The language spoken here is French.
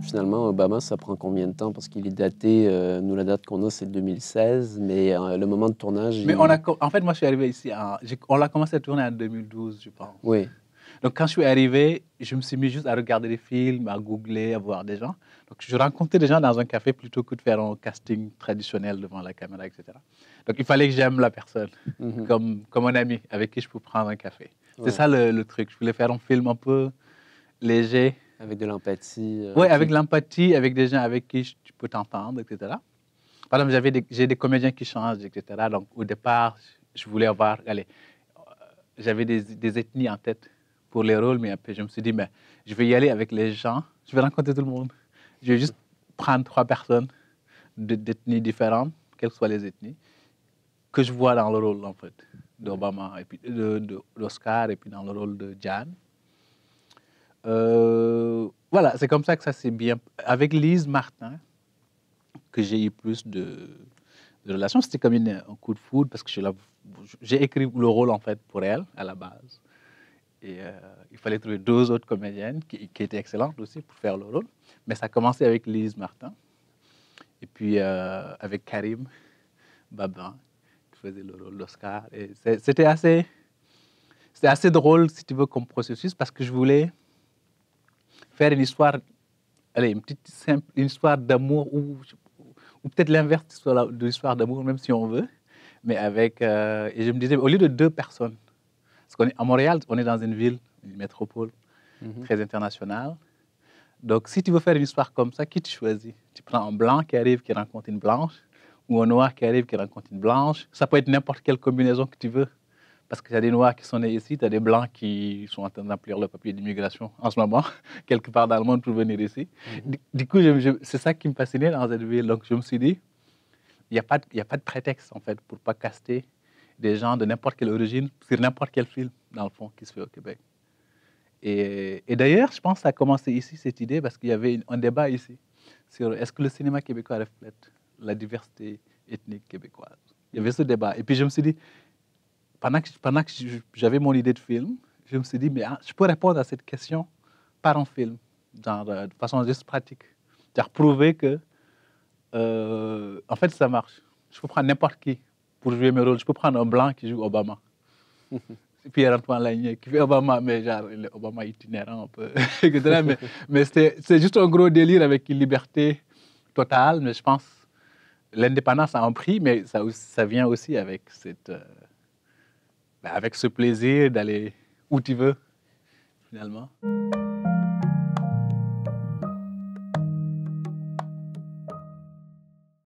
Finalement, Obama, ça prend combien de temps? Parce qu'il est daté, nous, la date qu'on a, c'est 2016, mais le moment de tournage, Mais en fait, moi, je suis arrivé ici, on l'a commencé à tourner en 2012, je pense. Oui. Donc, quand je suis arrivé, je me suis mis juste à regarder des films, à googler, à voir des gens. Donc, je rencontrais des gens dans un café plutôt que de faire un casting traditionnel devant la caméra, etc. Donc, il fallait que j'aime la personne, comme un ami avec qui je peux prendre un café. Ouais. C'est ça le truc. Je voulais faire un film un peu léger. Avec de l'empathie. Oui, avec l'empathie, avec des gens avec qui tu peux t'entendre, etc. Par exemple, j'ai des comédiens qui changent, etc. Donc, au départ, je voulais avoir... Allez, j'avais des ethnies en tête pour les rôles, mais après, je me suis dit, mais je vais y aller avec les gens, je vais rencontrer tout le monde. Je vais juste prendre 3 personnes d'ethnies différentes, quelles que soient les ethnies, que je vois dans le rôle, en fait, d'Obama, et puis d'Oscar, et puis dans le rôle de Jan. Voilà, c'est comme ça que ça s'est bien... Avec Lise Martin, que j'ai eu plus de relations, c'était comme un coup de foudre, parce que j'ai écrit le rôle, en fait, pour elle, à la base. Et il fallait trouver 2 autres comédiennes qui étaient excellentes aussi pour faire le rôle. Mais ça a commencé avec Lise Martin, et puis avec Karim Babin, qui faisait le rôle d'Oscar. C'était assez drôle, si tu veux, comme processus, parce que je voulais faire une histoire, allez, une petite simple, une histoire d'amour, ou peut-être l'inverse de l'histoire d'amour, même si on veut. Mais avec, et je me disais, au lieu de 2 personnes, parce qu'à Montréal, on est dans une ville, une métropole très internationale. Donc, si tu veux faire une histoire comme ça, qui tu choisis? Tu prends un blanc qui arrive, qui rencontre une blanche, ou un noir qui arrive, qui rencontre une blanche. Ça peut être n'importe quelle combinaison que tu veux. Parce que tu as des noirs qui sont nés ici, tu as des blancs qui sont en train d'emplir le papier d'immigration en ce moment, quelque part dans le monde pour venir ici. Du coup, c'est ça qui me fascinait dans cette ville. Donc, je me suis dit, il n'y a pas de prétexte, en fait, pour ne pas caster des gens de n'importe quelle origine sur n'importe quel film, dans le fond, qui se fait au Québec. Et d'ailleurs, je pense que ça a commencé ici, cette idée, parce qu'il y avait un débat ici sur est-ce que le cinéma québécois reflète la diversité ethnique québécoise. Il y avait ce débat. Et puis, je me suis dit, pendant que j'avais mon idée de film, je me suis dit, mais je peux répondre à cette question par un film, genre, de façon juste pratique. C'est-à-dire prouver que, en fait, ça marche. Je peux prendre n'importe qui pour jouer mes rôles. Je peux prendre un blanc qui joue Obama. Pierre-Antoine Lagné, qui fait Obama, mais genre, Obama itinérant un peu, etc. Mais c'est juste un gros délire avec une liberté totale. Mais je pense l'indépendance a un prix, mais ça vient aussi avec avec ce plaisir d'aller où tu veux, finalement.